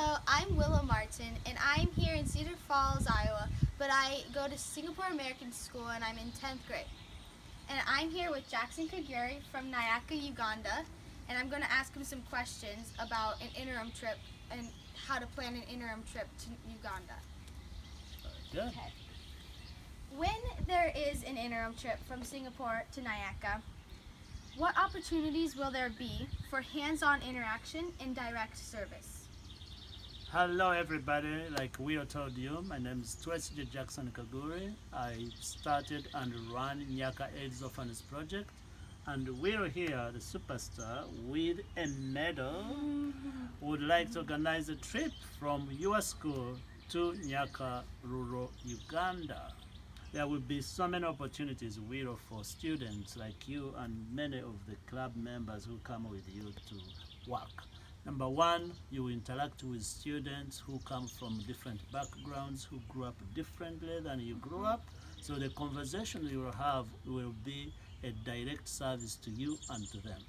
Hello, I'm Willow Martin, and I'm here in Cedar Falls, Iowa, but I go to Singapore American School and I'm in 10th grade. And I'm here with Jackson Kaguri from Nyaka, Uganda, and I'm going to ask him some questions about an interim trip and how to plan an interim trip to Uganda. Good. Okay. When there is an interim trip from Singapore to Nyaka, what opportunities will there be for hands-on interaction and direct service? Hello, everybody. Like Willow told you, my name is Tracy Jackson Kaguri. I started and run Nyaka AIDS Orphans Project. And we're here, the superstar, with a medal, would like to organize a trip from your school to Nyaka, rural Uganda. There will be so many opportunities, Willow, for students like you and many of the club members who come with you to work. Number one, you will interact with students who come from different backgrounds, who grew up differently than you grew up. So the conversation you will have will be a direct service to you and to them.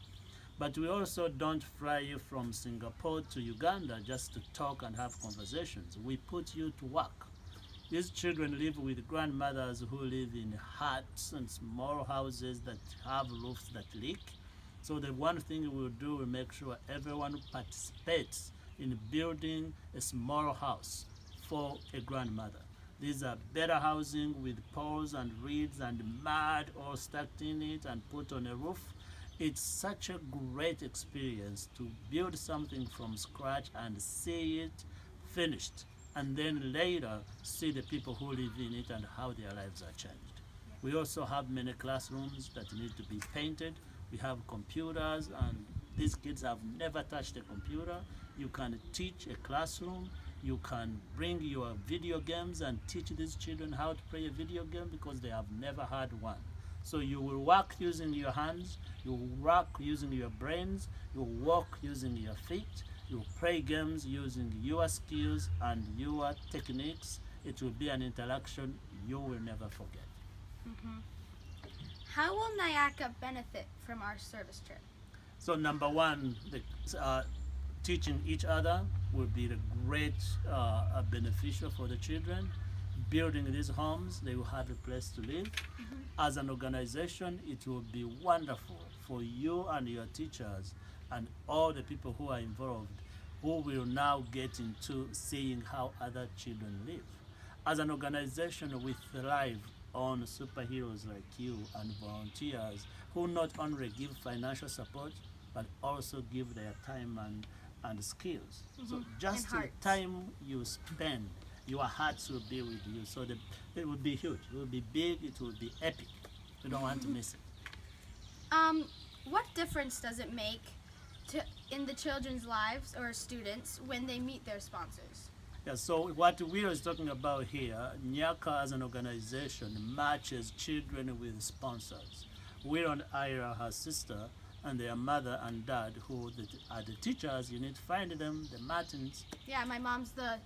But we also don't fly you from Singapore to Uganda just to talk and have conversations. We put you to work. These children live with grandmothers who live in huts and small houses that have roofs that leak. So the one thing we'll do, we'll make sure everyone participates in building a small house for a grandmother. These are better housing with poles and reeds and mud all stacked in it and put on a roof. It's such a great experience to build something from scratch and see it finished, and then later see the people who live in it and how their lives are changed. We also have many classrooms that need to be painted. We have computers, and these kids have never touched a computer. You can teach a classroom. You can bring your video games and teach these children how to play a video game because they have never had one. So you will work using your hands, you will work using your brains, you will walk using your feet, you will play games using your skills and your techniques. It will be an interaction you will never forget. How will Nyaka benefit from our service trip? So number one, teaching each other will be the great beneficial for the children. Building these homes, they will have a place to live. As an organization, it will be wonderful for you and your teachers and all the people who are involved who will now get into seeing how other children live. As an organization, we thrive on superheroes like you and volunteers who not only give financial support but also give their time and skills. So just the hearts. time you spend, your hearts will be with you. So it will be huge, it will be big, it will be epic. You don't want to miss it. What difference does it make in the children's lives or students when they meet their sponsors? Yeah, so what we are talking about here, Nyaka as an organization matches children with sponsors. We're on Ira, her sister, and their mother and dad who are the teachers. You need to find them, the Martins. Yeah, my mom's the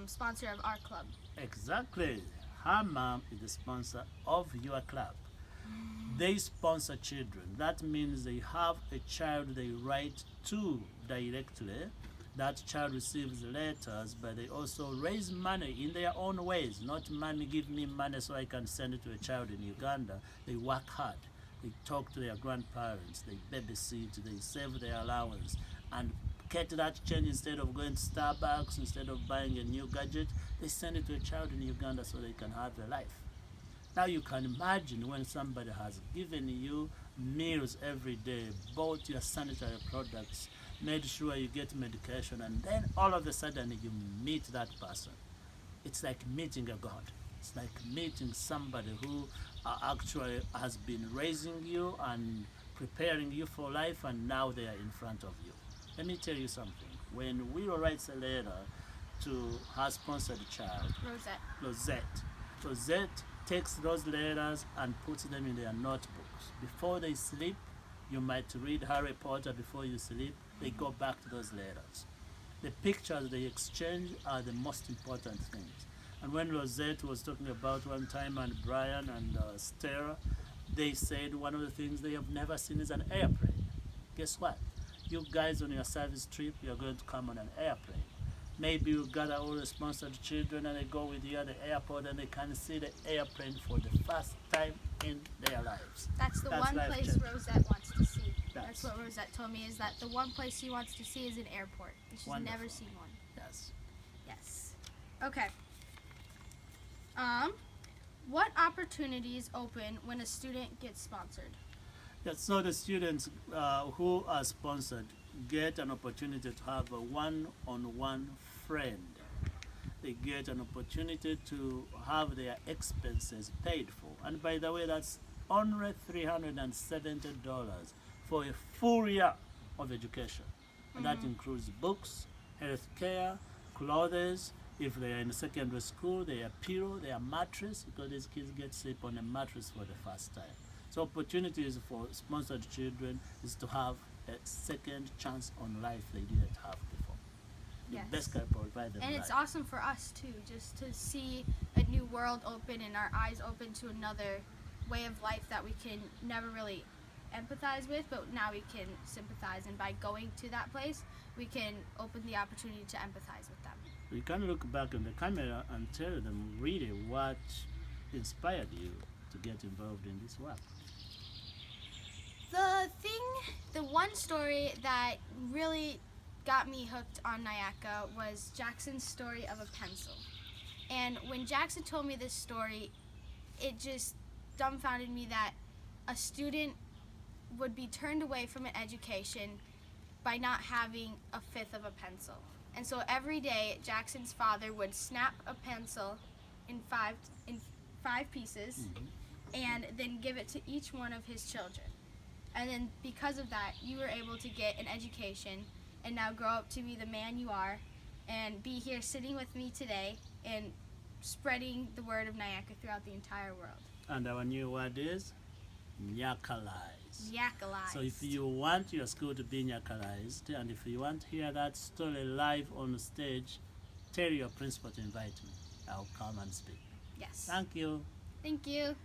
sponsor of our club. Exactly. Her mom is the sponsor of your club. They sponsor children. That means they have a child they write to directly. That child receives letters, but they also raise money in their own ways. Not money, give me money so I can send it to a child in Uganda. They work hard. They talk to their grandparents. They babysit. They save their allowance. And get that change, instead of going to Starbucks, instead of buying a new gadget, they send it to a child in Uganda so they can have a life. Now you can imagine when somebody has given you meals every day, bought your sanitary products, made sure you get medication, and then all of a sudden you meet that person. It's like meeting a god. It's like meeting somebody who actually has been raising you and preparing you for life, and now they are in front of you. Let me tell you something. When Willow writes a letter to her sponsored child, Rosette takes those letters and puts them in their notebooks. Before they sleep, you might read Harry Potter before you sleep. They go back to those letters. The pictures they exchange are the most important things. And when Rosette was talking about one time, and Brian and Stella, they said one of the things they have never seen is an airplane. Guess what? You guys on your service trip, you're going to come on an airplane. Maybe you gather all the sponsored children and they go with you at the airport and they can see the airplane for the first time in their lives. That's the That's one life place changing. Rosette wants to see. That's That's what Rosette told me, is that the one place she wants to see is an airport. She's Wonderful. never seen one. Yes. Yes. Okay. What opportunities open when a student gets sponsored? Yes, so the students who are sponsored get an opportunity to have a one-on-one friend. They get an opportunity to have their expenses paid for. And by the way, that's only $370 for a full year of education. And that includes books, health care, clothes. If they are in secondary school, their pillow, their mattress, because these kids get sleep on a mattress for the first time. So opportunities for sponsored children is to have a second chance on life they didn't have before. The Yes. best can provide them And it's life. awesome for us too, just to see a new world open and our eyes open to another way of life that we can never really empathize with, but now we can sympathize. And by going to that place, we can open the opportunity to empathize with them. You can look back in the camera and tell them really what inspired you to get involved in this work. The one story that really got me hooked on Nayaka was Jackson's story of a pencil. And when Jackson told me this story, it just dumbfounded me that a student would be turned away from an education by not having a fifth of a pencil. And so every day, Jackson's father would snap a pencil in five pieces and then give it to each one of his children. And then because of that, you were able to get an education and now grow up to be the man you are and be here sitting with me today and spreading the word of Nayaka throughout the entire world. And our new word is Nyakalize. Yakalized. So if you want your school to be Nyakalized, and if you want to hear that story live on stage, tell your principal to invite me. I'll come and speak. Yes. Thank you. Thank you.